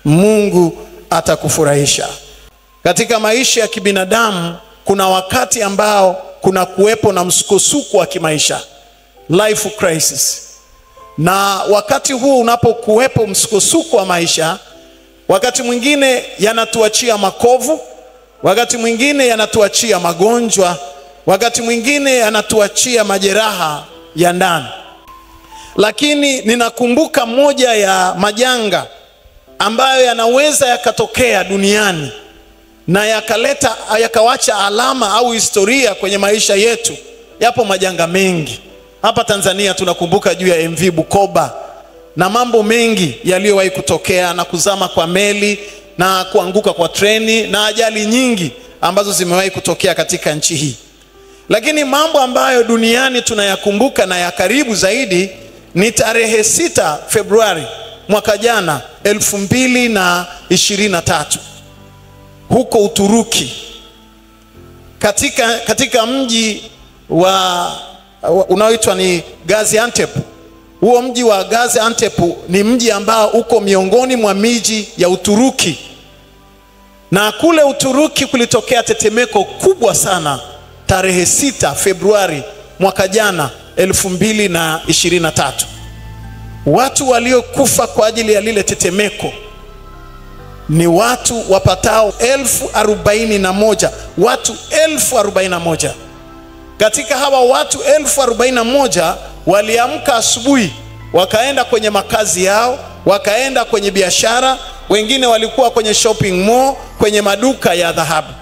Mungu atakufurahisha. Katika maisha ya kibinadamu kuna wakati ambao kuna kuwepo na msukosuko wa kimaisha, life crisis. Na wakati huu unapokuwepo msukosuko wa maisha, wakati mwingine yanatuachia makovu, wakati mwingine yanatuachia magonjwa, wakati mwingine yanatuachia majeraha ya ndani. Lakini ninakumbuka moja ya majanga ambayo yanaweza yakatokea duniani na yakawacha alama au historia kwenye maisha yetu. Yapo majanga mengi. Hapa Tanzania tunakumbuka juu ya MV Bukoba na mambo mengi yaliyowahi kutokea, na kuzama kwa meli na kuanguka kwa treni na ajali nyingi ambazo zimewahi kutokea katika nchi hii. Lakini mambo ambayo duniani tunayakumbuka na ya karibu zaidi ni tarehe 6 Februari mwaka jana 2023 huko Uturuki, katika mji unaoitwa ni Gaziantep. Huo mji wa Gaziantep ni mji ambao uko miongoni mwa miji ya Uturuki, na kule Uturuki kulitokea tetemeko kubwa sana tarehe 6 Februari mwaka jana 2023. Watu waliokufa kwa ajili ya lile tetemeko ni watu wapatao 41,000, watu 41,000. Katika hawa watu 41,000 waliamka asubuhi, wakaenda kwenye makazi yao, wakaenda kwenye biashara, wengine walikuwa kwenye shopping mall, kwenye maduka ya dhahabu.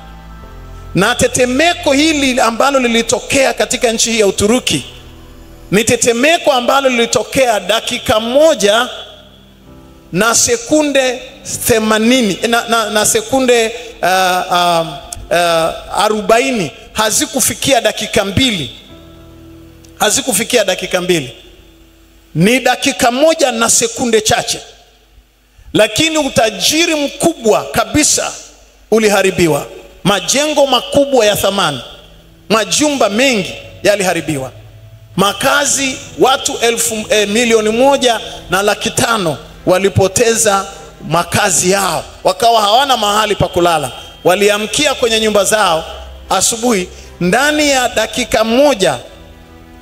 Na tetemeko hili ambalo lilitokea katika nchi hii ya Uturuki ni tetemeko ambalo lilitokea dakika 1 na sekunde 80 na sekunde 40, hazikufikia dakika 2. Hazikufikia dakika 2. Ni dakika 1 na sekunde chache. Lakini utajiri mkubwa kabisa uliharibiwa. Majengo makubwa ya thamani, majumba mengi yaliharibiwa. Makazi, watu 1,500,000 walipoteza makazi yao, wakawa hawana mahali pa kulala. Waliamkia kwenye nyumba zao asubuhi, ndani ya dakika 1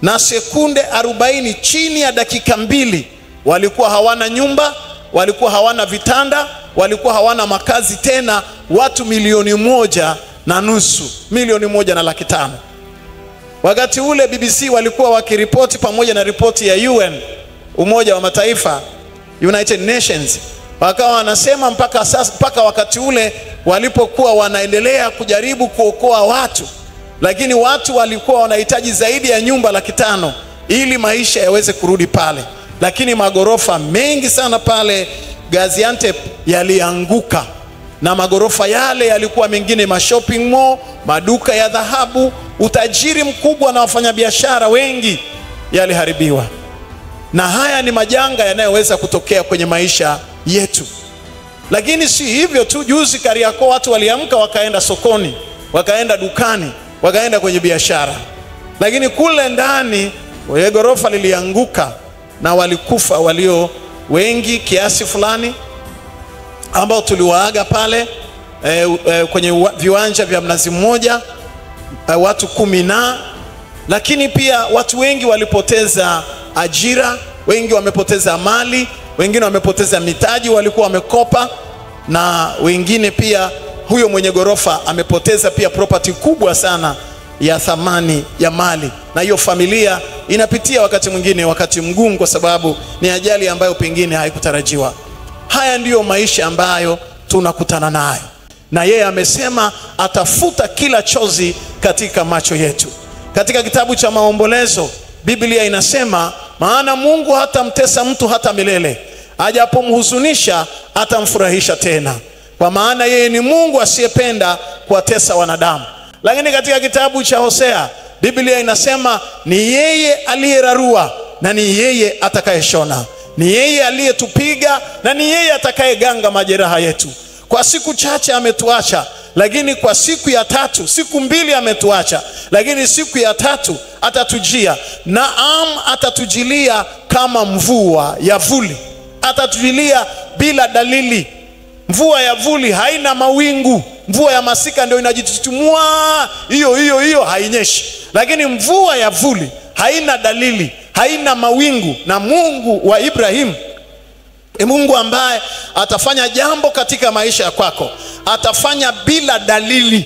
na sekunde 40, chini ya dakika 2, walikuwa hawana nyumba, walikuwa hawana vitanda, walikuwa hawana makazi tena. Watu 1,500,000, 1,500,000. Wakati ule BBC walikuwa wakiripoti pamoja na ripoti ya UN, Umoja wa Mataifa, United Nations, wakawa wanasema mpaka wakati ule walipokuwa wanaendelea kujaribu kuokoa watu, lakini watu walikuwa wanahitaji zaidi ya nyumba 500,000 ili maisha yaweze kurudi pale. Lakini magorofa mengi sana pale Gaziantep yalianguka, na magorofa yale yalikuwa mengine shopping mall, maduka ya dhahabu, utajiri mkubwa na wafanyabiashara wengi yaliharibiwa. Na haya ni majanga yanayoweza kutokea kwenye maisha yetu. Lakini si hivyo tu, juzi Kariakoo watu waliamka wakaenda sokoni, wakaenda dukani, wakaenda kwenye biashara. Lakini kule ndani ile gorofa lilianguka na walikufa walio wengi kiasi fulani, ambao tuliwaaga pale kwenye viwanja vya Mnazi Mmoja, watu 10. Lakini pia watu wengi walipoteza ajira, wengi wamepoteza mali, wengine wamepoteza mitaji walikuwa wamekopa, na wengine pia huyo mwenye gorofa amepoteza pia property kubwa sana ya thamani ya mali. Na hiyo familia inapitia wakati mwingine wakati mgumu, kwa sababu ni ajali ambayo pengine haikutarajiwa. Haya ndiyo maisha ambayo tunakutana nayo, na yeye amesema atafuta kila chozi katika macho yetu. Katika kitabu cha Maombolezo Biblia inasema, maana Mungu hatamtesa mtu hata milele, ajapomhuzunisha atamfurahisha tena, kwa maana yeye ni Mungu asiyependa kuwatesa wanadamu. Lakini katika kitabu cha Hosea Biblia inasema, ni yeye aliyerarua na ni yeye atakayeshona, ni yeye aliyetupiga na ni yeye atakayeganga majeraha yetu. Kwa siku chache ametuacha, lakini kwa siku ya 3, siku 2 ametuacha, lakini siku ya 3 atatujia. Naam, atatujilia kama mvua ya vuli, atatujilia bila dalili. Mvua ya vuli haina mawingu. Mvua ya masika ndio inajitutumua, hiyo hainyeshi. Lakini mvua ya vuli haina dalili, haina mawingu. Na Mungu wa Ibrahimu ni Mungu ambaye atafanya jambo katika maisha kwako, atafanya bila dalili.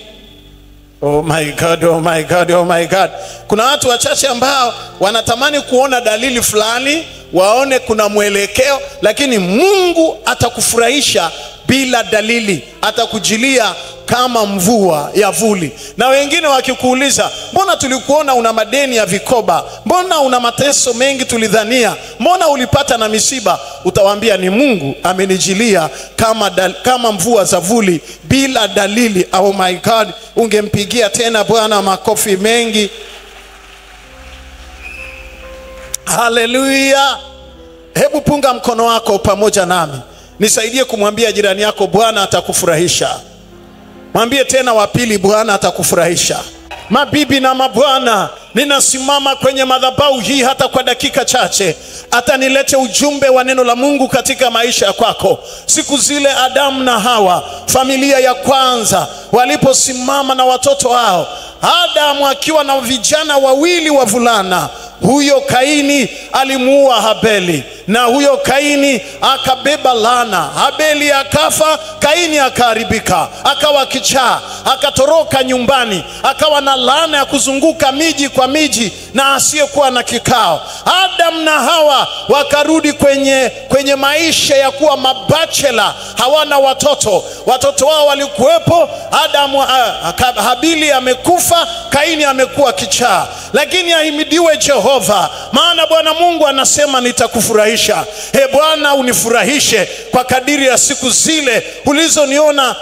Oh my God, oh my God, oh my God. Kuna watu wachache ambao wanatamani kuona dalili fulani, waone kuna mwelekeo, lakini Mungu atakufurahisha bila dalili, atakujilia kama mvua ya vuli. Na wengine wakikuuliza, mbona tulikuona una madeni ya vikoba, mbona una mateso mengi tulidhania, mbona ulipata na misiba, utawaambia ni Mungu amenijilia kama mvua za vuli bila dalili. Oh my God, ungempigia tena Bwana makofi mengi. Hallelujah. Hebu punga mkono wako pamoja nami, nisaidie kumwambia jirani yako, Bwana atakufurahisha. Mwambie tena wa pili, Bwana atakufurahisha. Mabibi na mabwana, ninasimama kwenye madhabahu hii hata kwa dakika chache, hata nilete ujumbe wa neno la Mungu katika maisha ya kwako. Siku zile Adamu na Hawa, familia ya kwanza, waliposimama na watoto wao, Adamu akiwa na vijana wawili wavulana, huyo Kaini alimuua Habeli, na huyo Kaini akabeba laana. Habeli akafa, Kaini akaharibika, akawa kichaa, akatoroka nyumbani, akawa na laana ya kuzunguka miji kwa miji na asiyekuwa na kikao. Adam na Hawa wakarudi kwenye maisha ya kuwa mabachela, hawana watoto. Watoto wao walikuwepo, Habili amekufa, Kaini amekuwa kichaa. Lakini ahimidiwe Jehova, maana Bwana Mungu anasema nitakufurahisha. Bwana unifurahishe kwa kadiri ya siku zile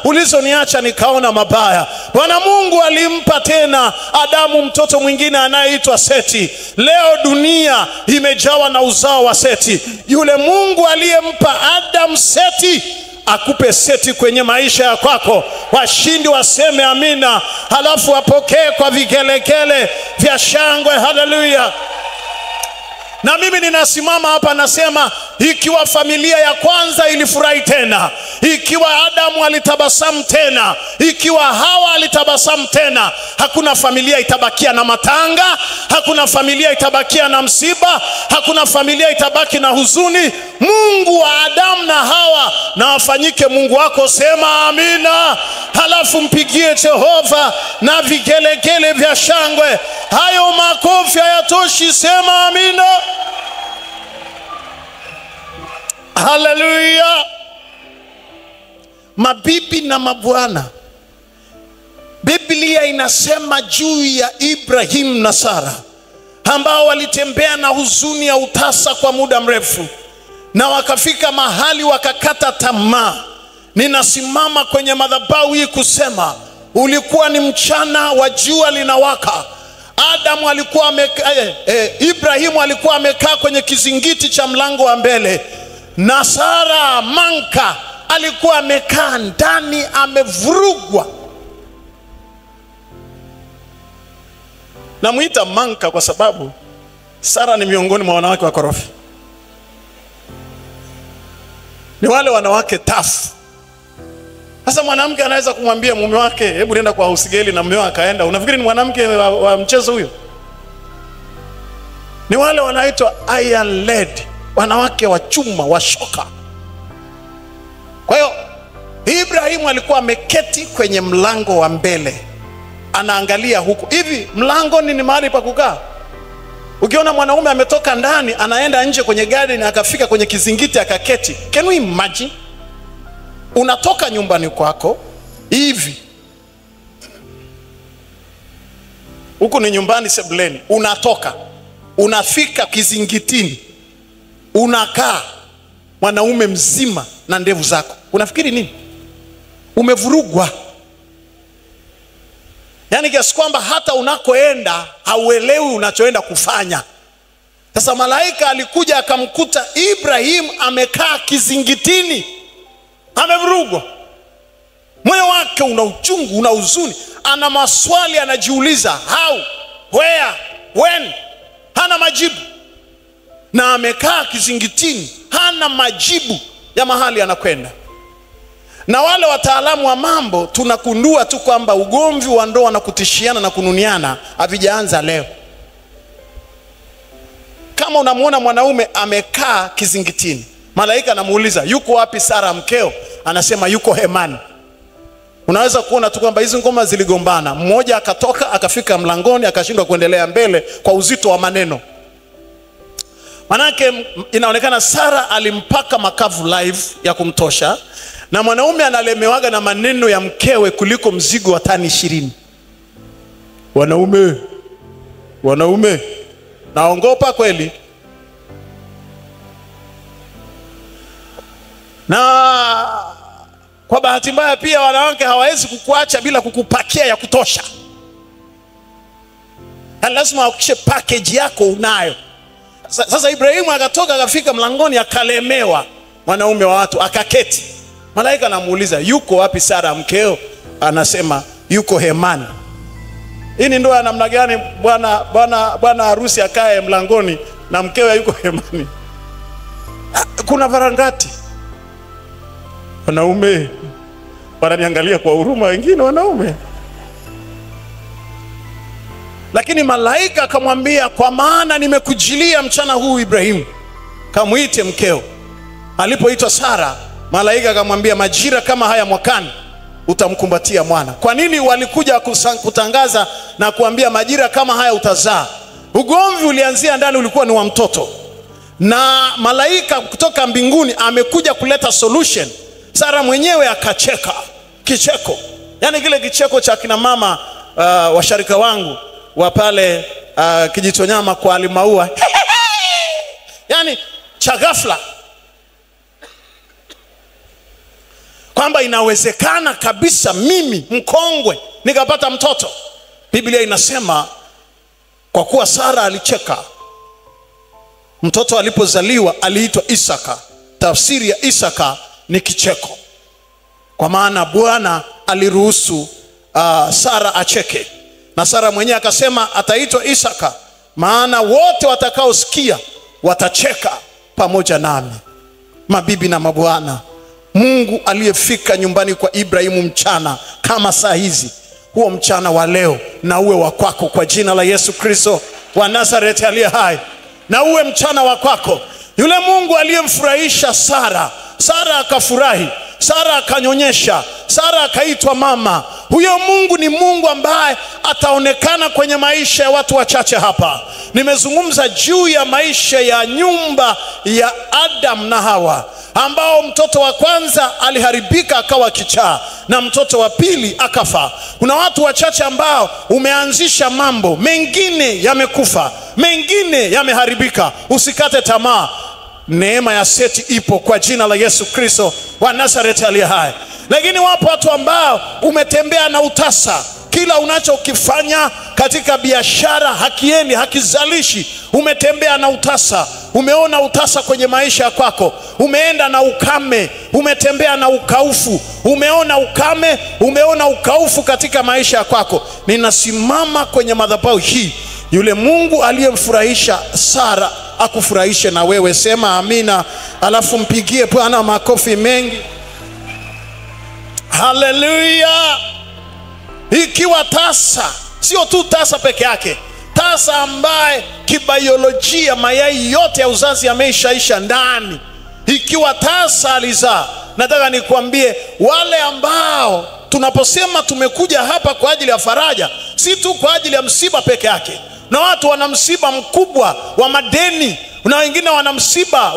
ulizoniacha nikaona mabaya. Bwana Mungu alimpa tena Adamu mtoto mwingine anayeitwa Seti. Leo dunia imejawa na uzao wa Seti. Yule Mungu aliyempa Adam Seti, akupe Seti kwenye maisha ya kwako. Washindi waseme amina, halafu wapokee kwa vigelegele vya shangwe. Haleluya. Na mimi ninasimama hapa nasema, ikiwa familia ya kwanza ilifurahi tena, ikiwa Adamu alitabasamu tena, ikiwa Hawa alitabasamu tena, hakuna familia itabakia na matanga, hakuna familia itabakia na msiba, hakuna familia itabaki na huzuni. Mungu wa Adamu na Hawa na afanyike Mungu wako. Sema amina, halafu mpigie Jehova na vigelegele vya shangwe. Hayo makofi hayatoshi, sema amina. Haleluya. Mabibi na mabwana, Biblia inasema juu ya Ibrahim na Sara, ambao walitembea na huzuni ya utasa kwa muda mrefu, na wakafika mahali wakakata tamaa. Ninasimama kwenye madhabahu hii kusema, ulikuwa ni mchana wa jua linawaka. Adamu alikuwa Ibrahimu alikuwa amekaa kwenye kizingiti cha mlango wa mbele, na Sara manka alikuwa amekaa ndani amevurugwa. Namuita manka kwa sababu Sara ni miongoni mwa wanawake wakorofi. Ni wale wanawake tafu. Sasa mwanamke anaweza kumwambia mume wake, hebu nenda kwa usigeli, na mume wake akaenda. Unafikiri ni mwanamke wa mchezo huyo? Ni wale wanaitwa iron lady, wanawake wa chuma, wa shoka. Kwa hiyo Ibrahimu alikuwa ameketi kwenye mlango wa mbele, anaangalia huko. Hivi mlango ni mahali pa kukaa. Ukiona mwanaume ametoka ndani anaenda nje kwenye garden akafika kwenye kizingiti akaketi, can you imagine? Unatoka nyumbani kwako hivi, huku ni nyumbani sebuleni, unatoka unafika kizingitini, unakaa, mwanaume mzima na ndevu zako. Unafikiri nini? Umevurugwa. Yani kiasi kwamba hata unakoenda hauelewi unachoenda kufanya. Sasa malaika alikuja akamkuta Ibrahim amekaa kizingitini, amevurugwa. Moyo wake una uchungu, una huzuni, ana maswali anajiuliza, how, where, when. Hana majibu. Na amekaa kizingitini, hana majibu ya mahali anakwenda. Na wale wataalamu wa mambo tunakundua tu kwamba ugomvi wa ndoa na kutishiana na kununiana havijaanza leo. Kama unamuona mwanaume amekaa kizingitini, malaika anamuuliza yuko wapi Sara mkeo? Anasema yuko hemani. Unaweza kuona tu kwamba hizi ngoma ziligombana. Mmoja akatoka akafika mlangoni akashindwa kuendelea mbele kwa uzito wa maneno. Manake inaonekana Sara alimpaka makavu live ya kumtosha, na mwanaume analemewaga na maneno ya mkewe kuliko mzigo wa tani 20. Wanaume naongopa kweli. Na kwa bahati mbaya pia wanawake hawawezi kukuacha bila kukupakia ya kutosha. Lazima hakikishe package yako unayo. Sasa Ibrahimu akatoka akafika mlangoni akalemewa, mwanaume wa watu akaketi. Malaika anamuuliza yuko wapi Sara mkeo? Anasema yuko hemani. Hii ni ndoa namna gani bwana harusi akae mlangoni na mkewe yuko hemani? Kuna varangati. Wanaume wananiangalia kwa huruma wengine wanaume. Lakini malaika akamwambia, kwa maana nimekujilia mchana huu Ibrahimu, kamuite mkeo. Alipoitwa Sara, malaika akamwambia, majira kama haya mwakani utamkumbatia mwana. Kwa nini walikuja kutangaza na kuambia majira kama haya utazaa? Ugomvi ulianzia ndani, ulikuwa ni wa mtoto. Na malaika kutoka mbinguni amekuja kuleta solution. Sara mwenyewe akacheka kicheko, yani kile kicheko cha kina mama washarika wangu wa pale Kijitonyama kwa Alimaua. Yani cha ghafla, kwamba inawezekana kabisa mimi mkongwe nikapata mtoto. Biblia inasema kwa kuwa Sara alicheka, mtoto alipozaliwa aliitwa Isaka. Tafsiri ya Isaka ni kicheko, kwa maana Bwana aliruhusu Sara acheke. Na Sara mwenyewe akasema ataitwa Isaka, maana wote watakaosikia watacheka pamoja nami. Mabibi na mabwana, Mungu aliyefika nyumbani kwa Ibrahimu mchana kama saa hizi, huo mchana wa leo na uwe wa kwako kwa jina la Yesu Kristo wa Nazareti aliye hai. Na uwe mchana wa kwako. Yule Mungu aliyemfurahisha Sara, Sara akafurahi, Sara akanyonyesha, Sara akaitwa mama. Huyo Mungu ni Mungu ambaye ataonekana kwenye maisha ya watu wachache hapa. Nimezungumza juu ya maisha ya nyumba ya Adam na Hawa, ambao mtoto wa kwanza aliharibika akawa kichaa na mtoto wa pili akafa. Kuna watu wachache ambao umeanzisha mambo, mengine yamekufa, mengine yameharibika. Usikate tamaa. Neema ya Seti ipo kwa jina la Yesu Kristo wa Nazareti aliye hai. Lakini wapo watu ambao umetembea na utasa. Kila unachokifanya katika biashara hakiendi, hakizalishi. Umetembea na utasa. Umeona utasa kwenye maisha kwako. Umeenda na ukame. Umetembea na ukaufu. Umeona ukame, umeona ukaufu katika maisha kwako. Ninasimama kwenye madhabahu hii, yule Mungu aliyemfurahisha Sara akufurahishe na wewe. Sema amina, alafu mpigie Bwana makofi mengi. Haleluya. Ikiwa tasa, sio tu tasa peke yake, tasa ambaye kibiolojia mayai yote ya uzazi yameishaisha ndani. Ikiwa tasa alizaa, nataka nikwambie wale ambao tunaposema tumekuja hapa kwa ajili ya faraja, si tu kwa ajili ya msiba peke yake. Na watu wana msiba mkubwa wa madeni, na wengine wana msiba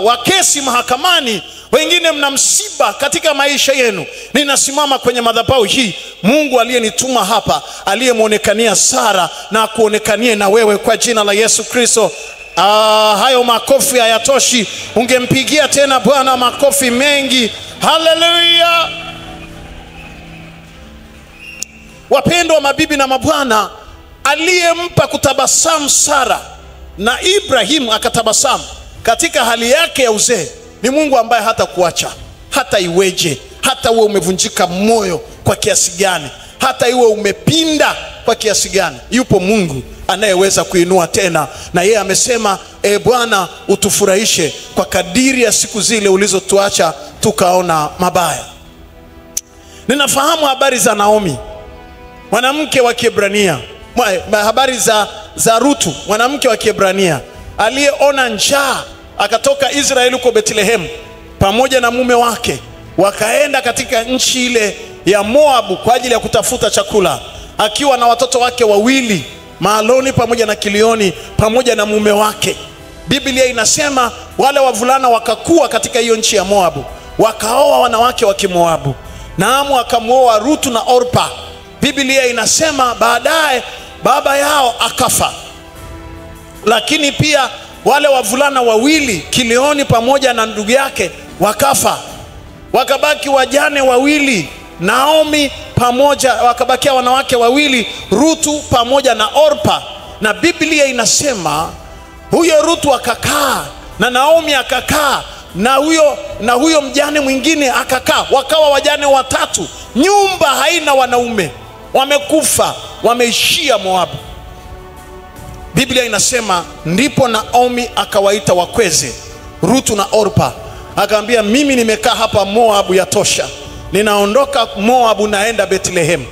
wa kesi mahakamani, wengine mna msiba katika maisha yenu. Ninasimama kwenye madhabahu hii, Mungu aliyenituma hapa, aliyemuonekania Sara na kuonekanie na wewe kwa jina la Yesu Kristo. Hayo makofi hayatoshi, ungempigia tena Bwana makofi mengi. Haleluya. Wapendwa mabibi na mabwana, aliyempa kutabasamu Sara na Ibrahimu akatabasamu katika hali yake ya uzee ni Mungu ambaye hata kuacha, hata iweje, hata uwe umevunjika moyo kwa kiasi gani, hata iwe umepinda kwa kiasi gani, yupo Mungu anayeweza kuinua tena. Na yeye amesema, Bwana utufurahishe kwa kadiri ya siku zile ulizotuacha tukaona mabaya. Ninafahamu habari za Naomi, mwanamke wa Kiebrania, habari za Rutu, mwanamke wa Kiebrania aliyeona njaa, akatoka Israeli kwa Bethlehem pamoja na mume wake, wakaenda katika nchi ile ya Moabu kwa ajili ya kutafuta chakula, akiwa na watoto wake wawili, Mahloni pamoja na Kilioni, pamoja na mume wake. Biblia inasema wale wavulana wakakua katika hiyo nchi ya Moabu, wakaoa wanawake wa Kimoabu. Naamu akamuoa Rutu na Orpa. Biblia inasema baadaye baba yao akafa, lakini pia wale wavulana wawili, Kilioni pamoja na ndugu yake, wakafa. Wakabaki wajane wawili, Naomi pamoja, wakabakia wanawake wawili, Rutu pamoja na Orpa. Na Biblia inasema huyo Rutu akakaa na Naomi akakaa na huyo mjane mwingine akakaa, wakawa wajane watatu. Nyumba haina wanaume, wamekufa, wameishia Moabu. Biblia inasema ndipo Naomi akawaita wakweze Rutu na Orpa, akaambia mimi nimekaa hapa Moabu yatosha, ninaondoka Moabu naenda Bethlehem,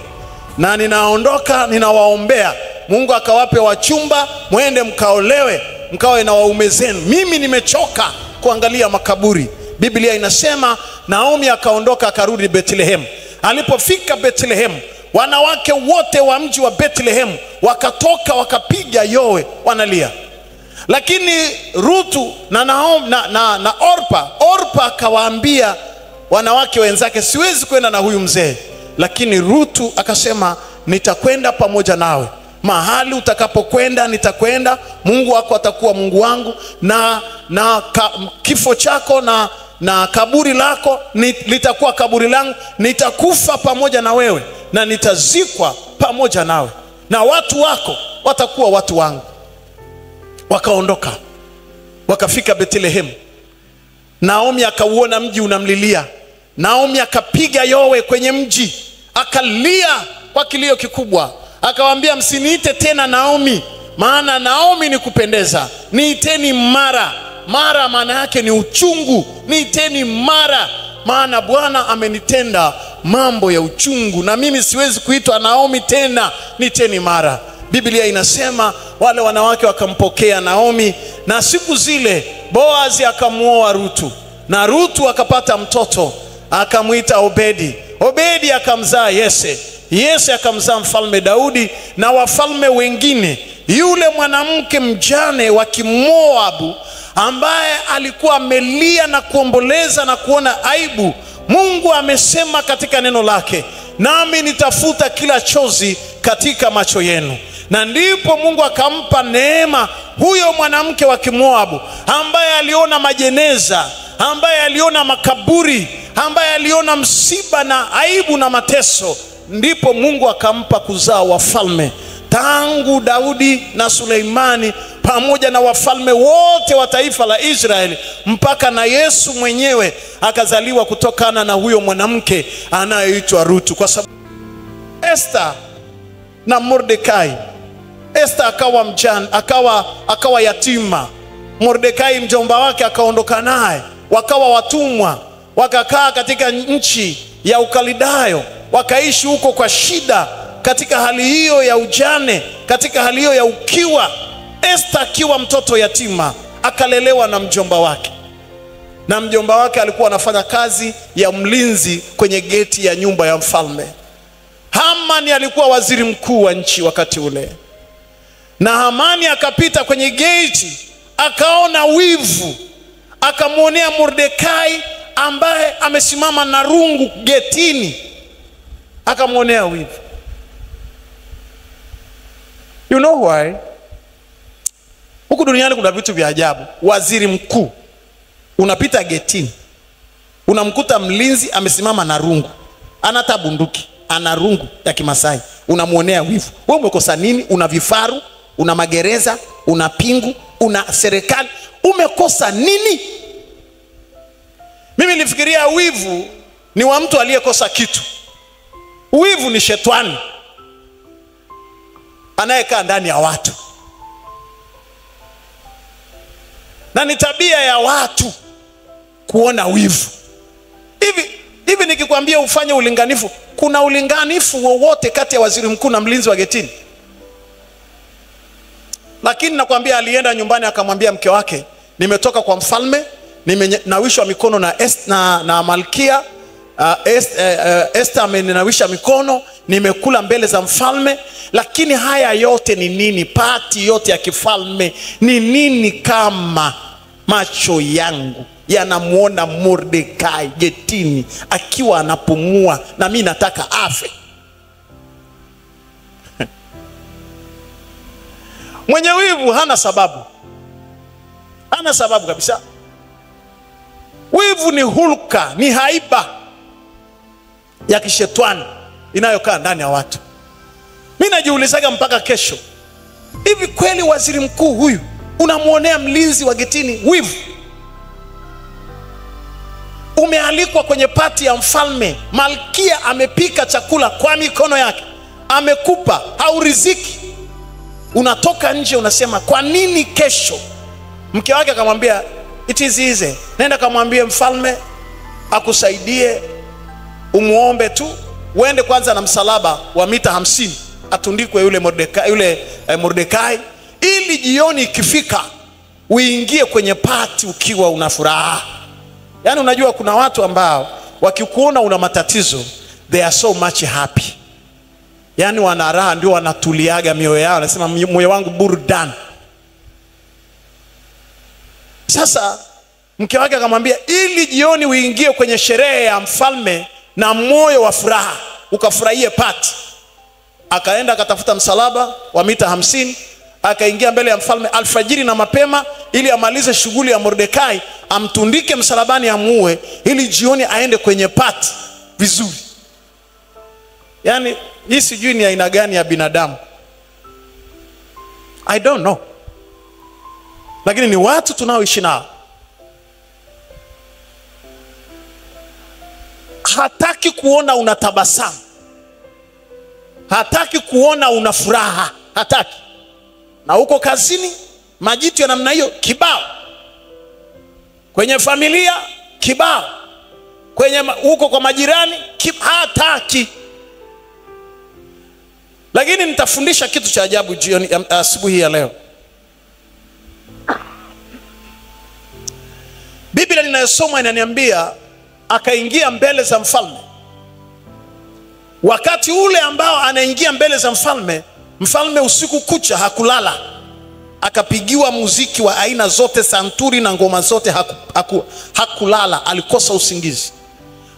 na ninaondoka ninawaombea Mungu akawape wachumba, mwende mkaolewe, mkawe na waume zenu. Mimi nimechoka kuangalia makaburi. Biblia inasema Naomi akaondoka akarudi Bethlehem. Alipofika Bethlehem, wanawake wote wa mji wa Bethlehem wakatoka wakapiga yowe wanalia. Lakini Rutu na Naomi na Orpa akawaambia wanawake wenzake, siwezi kwenda na huyu mzee. Lakini Rutu akasema, nitakwenda pamoja nawe, mahali utakapokwenda nitakwenda, Mungu wako atakuwa Mungu wangu, na kifo chako na kaburi lako litakuwa kaburi langu, nitakufa pamoja na wewe na nitazikwa pamoja nawe, na watu wako watakuwa watu wangu. Wakaondoka wakafika Bethlehem. Naomi akauona mji unamlilia. Naomi akapiga yowe kwenye mji, akalia kwa kilio kikubwa, akawaambia msiniite tena Naomi, maana Naomi ni kupendeza, niiteni Mara. Mara maana yake ni uchungu, niiteni Mara, maana Bwana amenitenda mambo ya uchungu, na mimi siwezi kuitwa Naomi tena, niiteni Mara. Biblia inasema wale wanawake wakampokea Naomi, na siku zile Boazi akamuoa Rutu, na Rutu akapata mtoto akamuita Obedi. Obedi akamzaa Yese. Yese akamzaa mfalme Daudi na wafalme wengine. Yule mwanamke mjane wa Kimoabu ambaye alikuwa amelia na kuomboleza na kuona aibu, Mungu amesema katika neno lake, nami nitafuta kila chozi katika macho yenu. Na ndipo Mungu akampa neema huyo mwanamke wa Kimoabu ambaye aliona majeneza, ambaye aliona makaburi, ambaye aliona msiba na aibu na mateso. Ndipo Mungu akampa kuzaa wafalme, tangu Daudi na Suleimani pamoja na wafalme wote wa taifa la Israeli, mpaka na Yesu mwenyewe akazaliwa kutokana na huyo mwanamke anayeitwa Rutu. Kwa sababu Esther na Mordekai, Esther akawa mjane, akawa yatima. Mordekai mjomba wake akaondoka naye, wakawa watumwa, wakakaa katika nchi ya Ukalidayo, wakaishi huko kwa shida, katika hali hiyo ya ujane, katika hali hiyo ya ukiwa. Esther akiwa mtoto yatima akalelewa na mjomba wake, na mjomba wake alikuwa anafanya kazi ya mlinzi kwenye geti ya nyumba ya mfalme. Hamani alikuwa waziri mkuu wa nchi wakati ule, na Hamani akapita kwenye geti, akaona wivu, akamwonea Mordekai ambaye amesimama na rungu getini, akamwonea wivu. You know why? Huku duniani kuna vitu vya ajabu. Waziri mkuu unapita getini, unamkuta mlinzi amesimama na rungu, anata bunduki, ana rungu ya Kimasai, unamwonea wivu. Wewe umekosa nini? Una vifaru, una magereza, una pingu, una serikali, umekosa nini? Mimi nilifikiria wivu ni wa mtu aliyekosa kitu. Wivu ni shetani anayekaa ndani ya watu, na ni tabia ya watu kuona wivu. Hivi nikikwambia ufanye ulinganifu, kuna ulinganifu wowote kati ya waziri mkuu na mlinzi wa getini? Lakini nakwambia alienda nyumbani akamwambia mke wake, nimetoka kwa mfalme, nimenawishwa mikono na malkia Esther ameninawisha mikono, nimekula mbele za mfalme. Lakini haya yote ni nini? Pati yote ya kifalme ni nini kama macho yangu yanamuona Mordekai getini akiwa anapumua na mimi nataka afe? Mwenye wivu hana sababu. Hana sababu kabisa. Wivu ni hulka, ni haiba ya kishetani inayokaa ndani ya watu. Mimi najiulizaga mpaka kesho, hivi kweli waziri mkuu huyu unamuonea mlinzi wa getini wivu? Umealikwa kwenye pati ya mfalme, malkia amepika chakula kwa mikono yake, amekupa, hauriziki. Unatoka nje unasema kwa nini kesho? Mke wake akamwambia it is easy, nenda kamwambie mfalme akusaidie, umuombe tu, uende kwanza na msalaba wa mita 50 atundikwe yule Mordekai, ili jioni ikifika uingie kwenye pati ukiwa una furaha. Yani unajua kuna watu ambao wakikuona una matatizo, they are so much happy. Yani wana raha, ndio wanatuliaga mioyo yao, wanasema moyo wangu burudani. Sasa mke wake akamwambia ili jioni uingie kwenye sherehe ya mfalme na moyo wa furaha, ukafurahie pati. Akaenda akatafuta msalaba wa mita 50, akaingia mbele ya mfalme alfajiri na mapema, ili amalize shughuli ya Mordekai, amtundike msalabani, amuue, ili jioni aende kwenye pati vizuri. Yani hii sijui ni aina gani ya binadamu, I don't know. Lakini ni watu tunaoishi nao. Hataki kuona unatabasamu, hataki kuona una furaha, hataki. Na huko kazini majitu ya namna hiyo kibao, kwenye familia kibao, kwenye huko kwa majirani hataki. Lakini nitafundisha kitu cha ajabu jioni asubuhi ya leo. Biblia ninayosoma inaniambia akaingia mbele za mfalme. Wakati ule ambao anaingia mbele za mfalme, mfalme usiku kucha hakulala. Akapigiwa muziki wa aina zote, santuri na ngoma zote, hakulala, alikosa usingizi.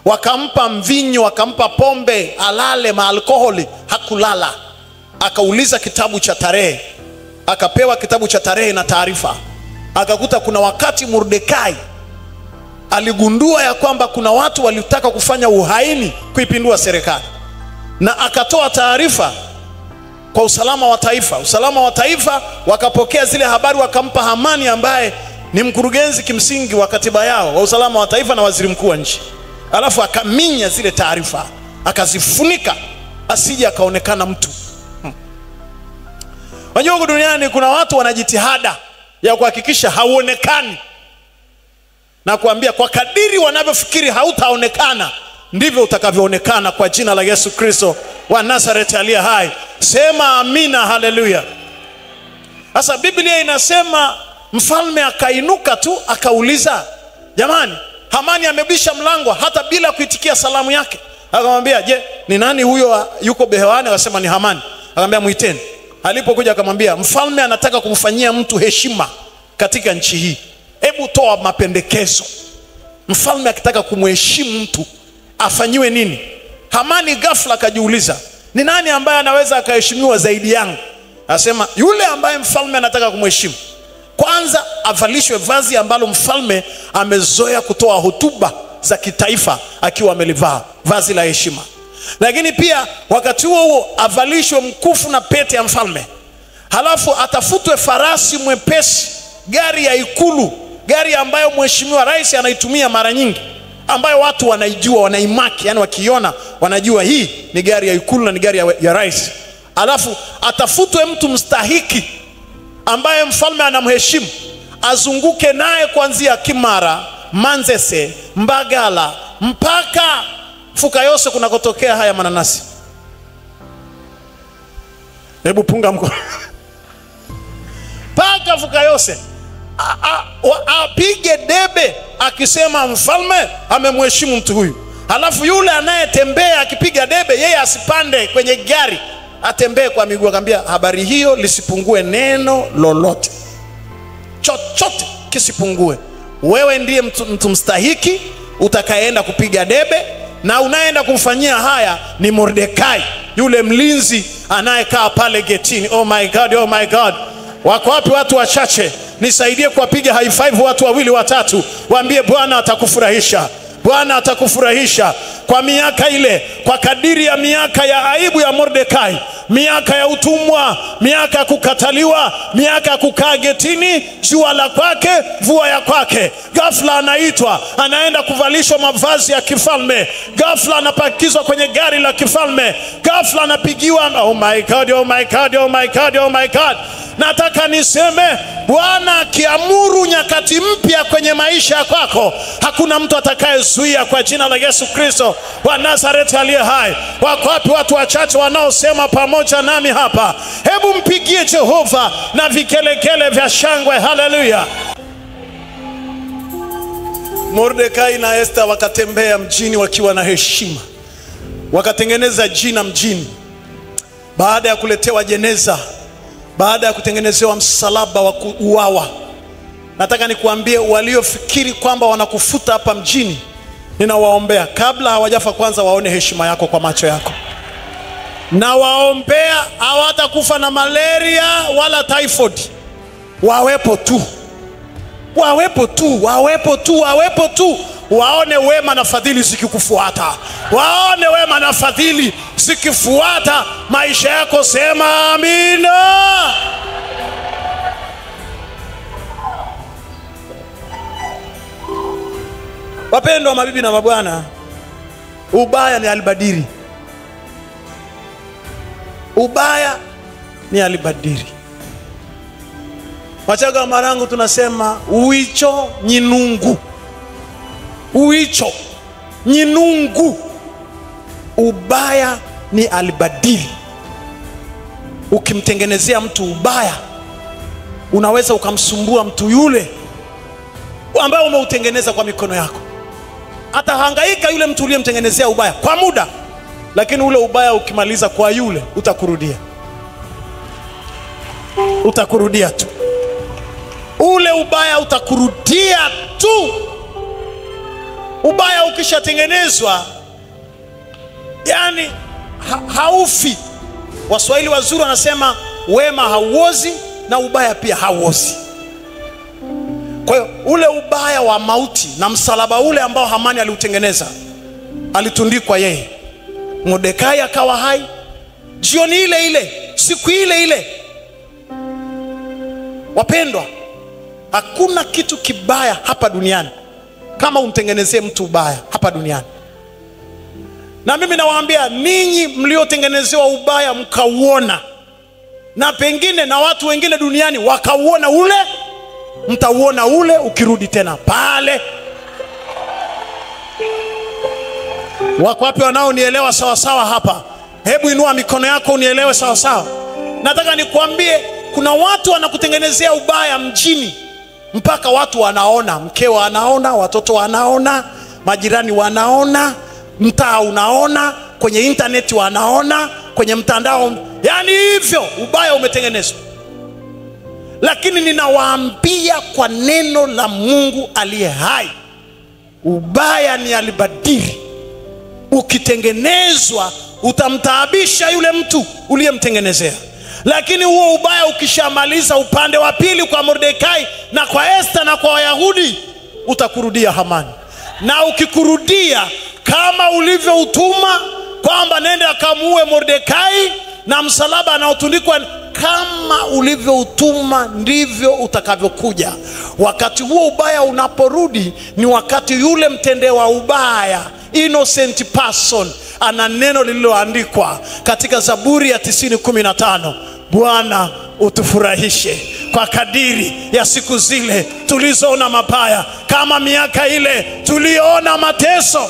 Wakampa mvinyo, wakampa pombe, alale maalkoholi, hakulala. Akauliza kitabu cha tarehe, akapewa kitabu cha tarehe na taarifa. Akakuta kuna wakati Mordekai aligundua ya kwamba kuna watu walitaka kufanya uhaini kuipindua serikali, na akatoa taarifa kwa usalama wa taifa. Usalama wa taifa wakapokea zile habari, wakampa Hamani ambaye ni mkurugenzi kimsingi wa katiba yao wa usalama wa taifa na waziri mkuu wa nchi. Alafu akaminya zile taarifa, akazifunika asije akaonekana mtu. Unajua huko duniani kuna watu wanajitihada ya kuhakikisha hauonekani, na kuambia kwa kadiri wanavyofikiri hautaonekana ndivyo utakavyoonekana, kwa jina la Yesu Kristo wa Nazareti aliye hai. Sema amina, haleluya. Sasa Biblia inasema mfalme akainuka tu akauliza, jamani, Hamani amebisha mlango hata bila kuitikia salamu yake. Akamwambia, je, ni nani huyo yuko behewani? Akasema ni Hamani. Akamwambia muiteni. Alipokuja akamwambia, mfalme anataka kumfanyia mtu heshima katika nchi hii, hebu toa mapendekezo. Mfalme akitaka kumheshimu mtu afanyiwe nini? Hamani ghafla akajiuliza, ni nani ambaye anaweza akaheshimiwa zaidi yangu? Asema yule ambaye mfalme anataka kumheshimu, kwanza avalishwe vazi ambalo mfalme amezoea kutoa hotuba za kitaifa akiwa amelivaa, vazi la heshima. Lakini pia wakati huo avalishwe mkufu na pete ya mfalme. Halafu atafutwe farasi mwepesi, gari ya ikulu, gari ambayo mheshimiwa rais anaitumia mara nyingi, ambayo watu wanaijua, wanaimaki, yani wakiona wanajua hii ni gari ya ikulu na ni gari ya rais. Alafu atafutwe mtu mstahiki ambaye mfalme anamheshimu, azunguke naye kuanzia Kimara, Manzese, Mbagala, mpaka Fukayose kunakotokea haya mananasi. Hebu punga mkono. Mpaka Fukayose apige debe akisema mfalme amemheshimu mtu huyu. Halafu yule anayetembea akipiga debe, yeye asipande kwenye gari, atembee kwa miguu. Akamwambia habari hiyo lisipungue neno lolote, chochote kisipungue. Wewe ndiye mtu mstahiki utakayeenda kupiga debe, na unaenda kumfanyia haya ni Mordekai, yule mlinzi anayekaa pale getini. Oh my God, oh my God. Wako wapi watu wachache? Nisaidie kuwapiga high five watu wawili watatu, waambie Bwana atakufurahisha. Bwana atakufurahisha. Kwa miaka ile, kwa kadiri ya miaka ya aibu ya Mordekai, miaka ya utumwa, miaka ya kukataliwa, miaka ya kukaa getini, jua la kwake, mvua ya kwake, ghafla anaitwa, anaenda kuvalishwa mavazi ya kifalme, ghafla anapakizwa kwenye gari la kifalme, ghafla anapigiwa. Oh my God, oh my God, oh my God, oh my God. Nataka niseme, Bwana akiamuru nyakati mpya kwenye maisha ya kwako, hakuna mtu atakayezuia kwa jina la Yesu Kristo wa Nazareti aliye hai. Wako wapi watu wachache wanaosema pamoja nami hapa? Hebu mpigie Jehova na vikelekele vya shangwe. Haleluya. Mordekai na Esther wakatembea mjini wakiwa na heshima, wakatengeneza jina mjini. Baada ya kuletewa jeneza, baada ya kutengenezewa msalaba wa kuuawa, nataka nikuambie waliofikiri kwamba wanakufuta hapa mjini, ninawaombea kabla hawajafa kwanza waone heshima yako kwa macho yako. Na waombea hawatakufa na malaria wala typhoid. Wawepo tu. Wawepo tu, wawepo tu, wawepo tu. Waone wema na fadhili zikikufuata. Waone wema na fadhili zikifuata maisha yako. Sema amina. Wapendwa mabibi na mabwana, ubaya ni albadiri. Ubaya ni albadiri. Wachaga Marangu tunasema uicho nyinungu. Uicho nyinungu. Ubaya ni albadiri. Ukimtengenezea mtu ubaya, unaweza ukamsumbua mtu yule ambaye umeutengeneza kwa mikono yako. Atahangaika yule mtu uliyemtengenezea ubaya kwa muda, lakini ule ubaya ukimaliza kwa yule utakurudia. Utakurudia tu. Ule ubaya utakurudia tu. Ubaya ukishatengenezwa, yani haufi. Waswahili wazuri wanasema wema hauozi na ubaya pia hauozi. Kwa hiyo ule ubaya wa mauti na msalaba ule ambao Hamani aliutengeneza, alitundikwa yeye. Mordekai akawa hai. Jioni ile ile, siku ile ile. Wapendwa, hakuna kitu kibaya hapa duniani kama umtengenezee mtu ubaya hapa duniani. Na mimi nawaambia ninyi mliotengenezewa ubaya mkauona, na pengine na watu wengine duniani wakauona ule, mtauona ule ukirudi tena pale. Wako wapi wanaonielewa sawa sawa hapa? Hebu inua mikono yako unielewe sawa sawa. Nataka nikuambie, kuna watu wanakutengenezea ubaya mjini mpaka watu wanaona, mkeo anaona, watoto wanaona, majirani wanaona, mtaa unaona, kwenye internet wanaona, kwenye mtandao. Yani hivyo ubaya umetengenezwa. Lakini ninawaambia kwa neno la Mungu aliye hai, ubaya ni albadiri. Ukitengenezwa utamtaabisha yule mtu uliyemtengenezea. Lakini huo ubaya ukishamaliza upande wa pili kwa Mordekai na kwa Esther na kwa Wayahudi, utakurudia Hamani. Na ukikurudia kama ulivyoutuma kwamba nende akamuue Mordekai na msalaba anaotundikwa, kama ulivyoutuma ndivyo utakavyokuja. Wakati huo ubaya unaporudi, ni wakati yule mtendewa ubaya, innocent person, ana neno lililoandikwa katika Zaburi ya 90:15. Bwana utufurahishe kwa kadiri ya siku zile tulizoona mabaya, kama miaka ile tuliona mateso.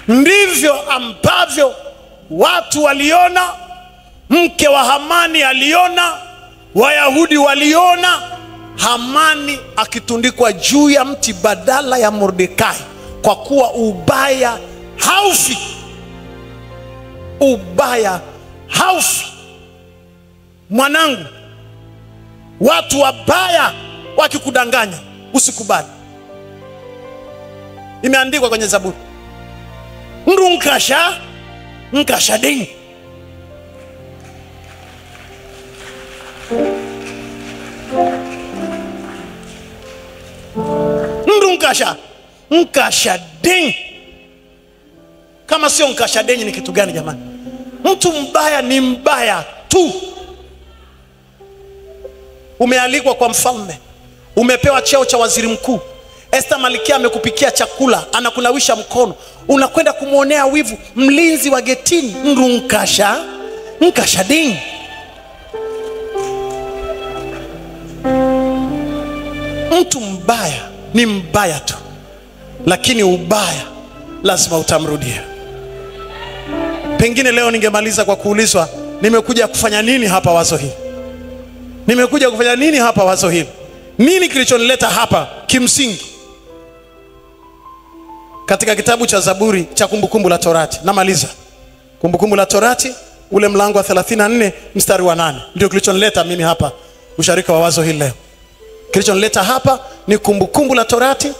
Ndivyo ambavyo watu waliona, mke wa Hamani aliona, Wayahudi waliona Hamani akitundikwa juu ya mti badala ya Mordekai, kwa kuwa ubaya haufi. Ubaya haufi. Mwanangu, watu wabaya wakikudanganya usikubali. Imeandikwa kwenye Zaburi, Ndunkasha nkashading. Ndunkasha nkashading. Kama sio nkashading ni kitu gani jamani? Mtu mbaya ni mbaya tu. Umealikwa kwa mfalme, umepewa cheo cha waziri mkuu. Esther Malikia amekupikia chakula, anakunawisha mkono, unakwenda kumuonea wivu mlinzi wa getini. Nkashading. Mtu mbaya ni mbaya tu, lakini ubaya lazima utamrudia. Pengine leo ningemaliza kwa kuulizwa, nimekuja kufanya nini hapa wazo hili? Nimekuja kufanya nini hapa wazo hili? Nini kilichonileta hapa kimsingi? Katika kitabu cha Zaburi cha Kumbukumbu la Torati, namaliza. Kumbukumbu la Torati ule mlango wa 34 mstari wa 8 ndio kilichonileta mimi hapa usharika wa wazo hili leo. Kilichonileta hapa ni Kumbukumbu la Torati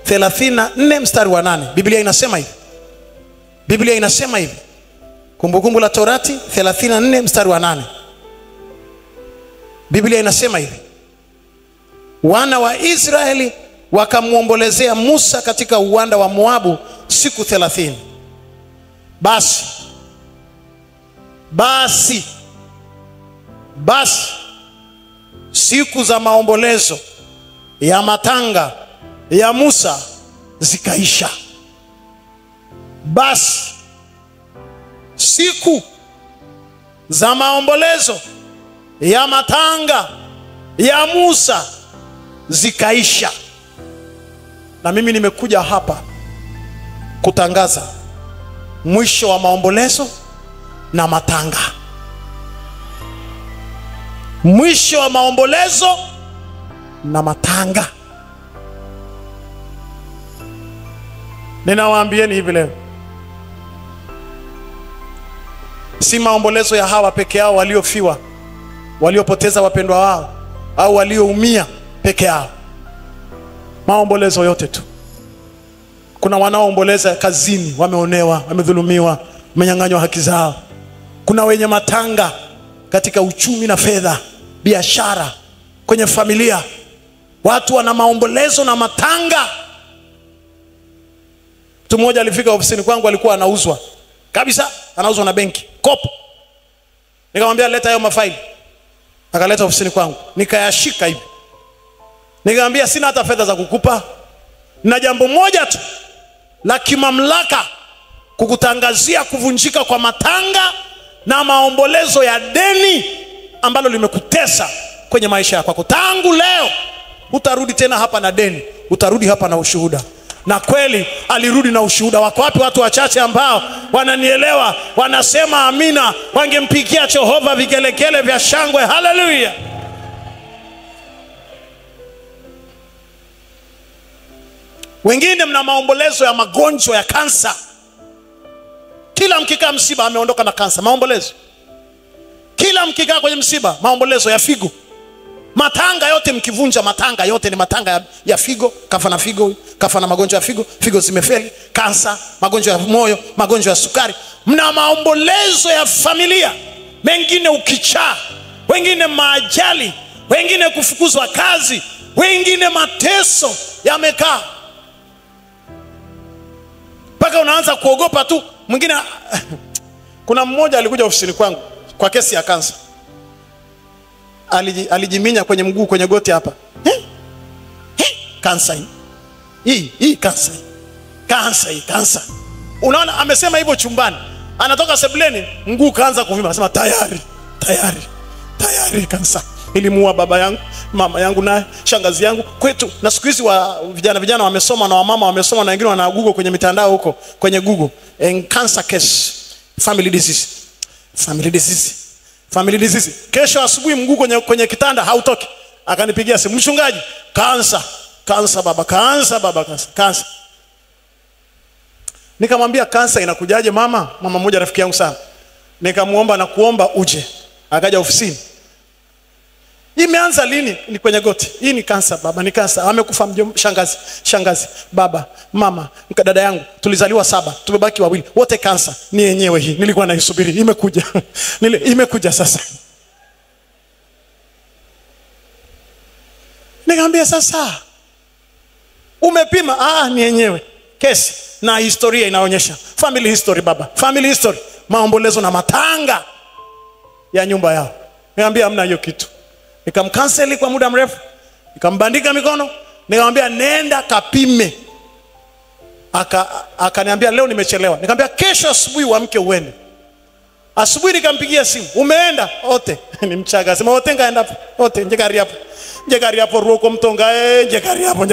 34 mstari wa 8. Biblia inasema hivi. Biblia inasema hivi. Kumbukumbu la Torati 34 mstari wa 8. Biblia inasema hivi: wana wa Israeli wakamuombolezea Musa katika uwanda wa Moabu siku 30. Basi siku za maombolezo ya matanga ya Musa zikaisha. Basi siku za maombolezo ya matanga ya Musa zikaisha. Na mimi nimekuja hapa kutangaza mwisho wa maombolezo na matanga. Mwisho wa maombolezo na matanga. Ninawaambieni hivi leo, si maombolezo ya hawa peke yao waliofiwa, waliopoteza wapendwa wao, au walioumia peke yao. Maombolezo yote tu. Kuna wanaoomboleza kazini, wameonewa, wamedhulumiwa, wamenyang'anywa haki zao. Kuna wenye matanga katika uchumi na fedha, biashara, kwenye familia. Watu wana maombolezo na matanga. Mtu mmoja alifika ofisini kwangu, alikuwa anauzwa kabisa, anauzwa na benki, kopo. Nikamwambia leta hayo mafaili. Akaleta ofisini kwangu, nikayashika hivi. Nikamwambia sina hata fedha za kukupa, na jambo moja tu la kimamlaka, kukutangazia kuvunjika kwa matanga na maombolezo ya deni ambalo limekutesa kwenye maisha yako. Tangu leo utarudi tena hapa na deni, utarudi hapa na ushuhuda. Na kweli alirudi na ushuhuda. Wako wapi watu wachache ambao wananielewa, wanasema amina, wangempigia Jehova vikelekele vya shangwe? Haleluya. Wengine mna maombolezo ya magonjwa ya kansa. Kila mkikaa msiba ameondoka na kansa, maombolezo. Kila mkikaa kwenye msiba, maombolezo ya figo. Matanga yote mkivunja, matanga yote ni matanga ya figo. Kafa na figo, kafa na magonjwa ya figo, figo zimefeli, kansa, magonjwa ya moyo, magonjwa ya sukari. Mna maombolezo ya familia. Mengine ukichaa, wengine maajali, wengine kufukuzwa kazi, wengine mateso yamekaa mpaka unaanza kuogopa tu. Mwingine kuna mmoja alikuja ofisini kwangu kwa kesi ya kansa. Alijiminya kwenye mguu, kwenye goti hapa. Kansa hii kansa. Kansa. Unaona, amesema hivyo chumbani. Anatoka sebuleni, mguu kaanza kuvimba. Anasema tayari kansa. Ilimuua baba yangu, mama yangu na shangazi yangu kwetu. Na siku hizi wa vijana wamesoma na wamama wamesoma na wengine wana Google kwenye mitandao huko kwenye Google, cancer case, family disease. Kesho asubuhi mguu kwenye kitanda hautoki. Akanipigia simu, mchungaji, kansa baba. Nikamwambia kansa inakujaje mama? Mama mmoja rafiki yangu sana. Nikamuomba na kuomba uje. Akaja ofisini. Imeanza lini? Ni kwenye goti. Hii ni kansa baba, ni kansa. Amekufa shangazi, baba, mama, dada yangu. Tulizaliwa 7, tumebaki 2. Wote kansa. Ni yenyewe hii. Nilikuwa naisubiri. Imekuja. Imekuja sasa. Nikamwambia sasa umepima? Ni yenyewe. Kesi na historia inaonyesha. Family history baba. Family history. Maombolezo na matanga ya nyumba yao. Nikamwambia hamna hiyo kitu. Nikamkanseli kwa muda mrefu. Nikambandika mikono. Nikamwambia nenda kapime. Akaniambia leo nimechelewa. Nikamwambia kesho asubuhi uamke uende. Asubuhi nikampigia simu. Umeenda? Ote. Ni Mchaga. Sema ote ngaenda hapo. Ote njegari hapo ruoko mtonga. Njegari hapo.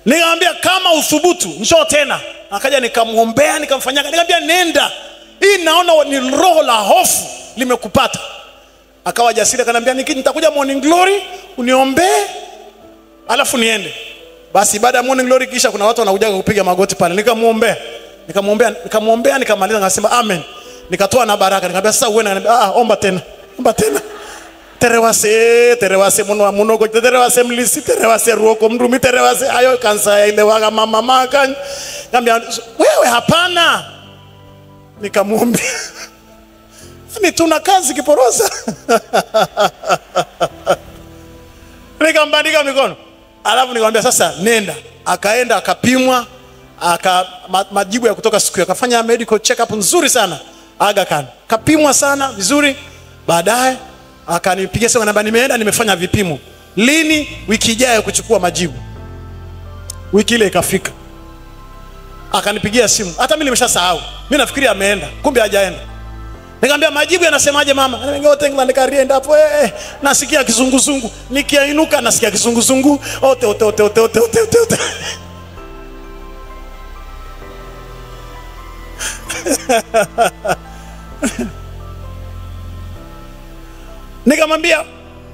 Nikamwambia kama uthubutu njoo tena. Akaja nikamuombea, nikamfanyia. Nikamwambia nenda. Hii naona ni roho la hofu limekupata. Akawa jasiri akaniambia nitakuja morning glory uniombee alafu niende. Basi baada ya morning glory kisha kuna watu wanakuja kupiga magoti pale. Nikamwombea nikamaliza nikasema amen. Nikatoa na baraka. Nikamwambia sasa uende. Akaniambia omba tena. Terewase munogo terewase mlisi terewase ruoko mrumi terewase ayo kansa ile waga mama kan. Nikamwambia wewe hapana. Nikamwombea. Ni tuna kazi kiporosa. Nikambandika mikono. Alafu nikamwambia sasa nenda. Akaenda akapimwa, majibu ya kutoka siku hiyo. Akafanya medical check up nzuri sana. Aga Khan. Kapimwa sana vizuri. Baadaye akanipigia simu namba nimeenda nimefanya vipimo. Lini? Wiki ijayo kuchukua majibu. Wiki ile ikafika. Akanipigia simu. Hata mimi nimeshasahau. Mimi nafikiri ameenda. Kumbe hajaenda. Nikamwambia majibu yanasemaje mama? Ngote nglandika rienda hapo nasikia kizunguzungu. Nikiinuka nasikia kizunguzungu. Ote. Nikamwambia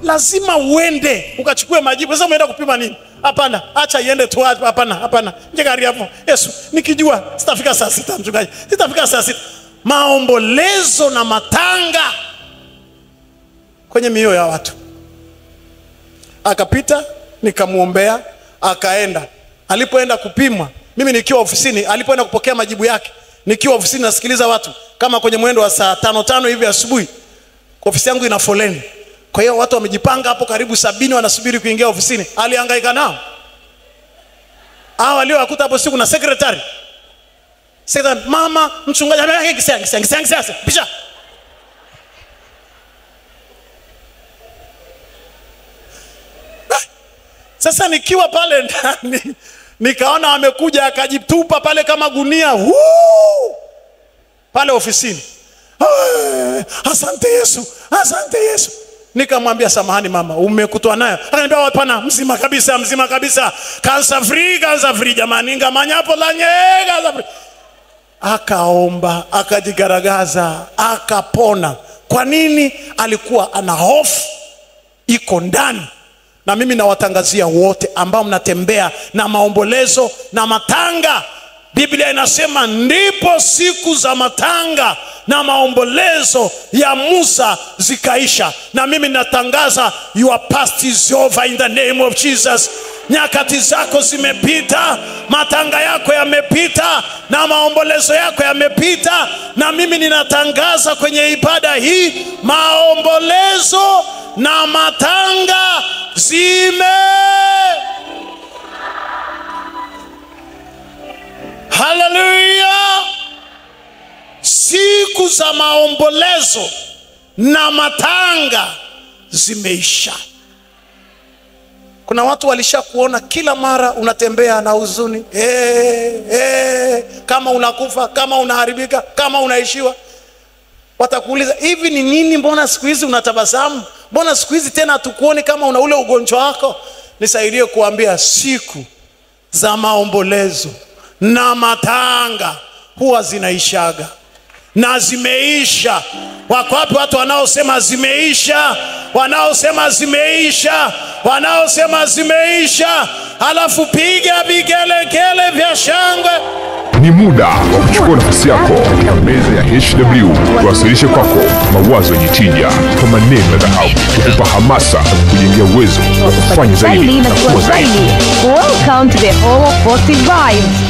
lazima uende ukachukue majibu. Sasa umeenda kupima nini? Hapana, acha iende tu. Hapana. Njegari hapo. Yesu, nikijua sitafika saa 6 mchungaji. Sitafika saa 6. Maombolezo na matanga kwenye mioyo ya watu. Akapita, nikamuombea, akaenda. Alipoenda kupimwa, mimi nikiwa ofisini, alipoenda kupokea majibu yake, nikiwa ofisini nasikiliza watu kama kwenye mwendo wa saa 5 hivi asubuhi. Ofisi yangu ina foleni. Kwa hiyo watu wamejipanga hapo karibu 70 wanasubiri kuingia ofisini. Alihangaika nao. Waliowakuta hapo siku na secretary. Mama mchungaji kisanga pisha. Sasa nikiwa pale ndani nikaona amekuja akajitupa pale kama gunia pale ofisini. Asante Yesu. Nikamwambia samahani mama, umekutwa nayo? Akaniambia hapana, mzima kabisa. Cancer free jamani, ngamanya hapo la nyega. Akaomba, akajigaragaza, akapona. Kwa nini? Alikuwa ana hofu iko ndani. Na mimi nawatangazia wote ambao mnatembea na maombolezo na matanga. Biblia inasema ndipo siku za matanga na maombolezo ya Musa zikaisha. Na mimi natangaza your past is over in the name of Jesus. Nyakati zako zimepita, matanga yako yamepita na maombolezo yako yamepita. Na mimi ninatangaza kwenye ibada hii maombolezo na matanga Hallelujah. Siku za maombolezo na matanga zimeisha. Kuna watu walishakuona kila mara unatembea na huzuni. Kama unakufa, kama unaharibika, kama unaishiwa. Watakuuliza, hivi ni nini mbona siku hizi unatabasamu? mbona siku hizi tena hatukuoni kama una ule ugonjwa wako? Nisaidie kuambia siku za maombolezo na matanga huwa zinaishaga na zimeisha. Wako wapi watu wanaosema zimeisha? Wanaosema zimeisha, wanaosema zimeisha. Alafu piga vigelegele vya shangwe. Ni muda wa kuchukua nafasi yako katika meza ya HW, tuwasilishe kwako mawazo yenye tija kwa maneno ya dhahabu, kukupa hamasa na kukujengea uwezo wa kufanya zaidi na kuwa zaidi. Welcome to the Hall of Positive Vibes.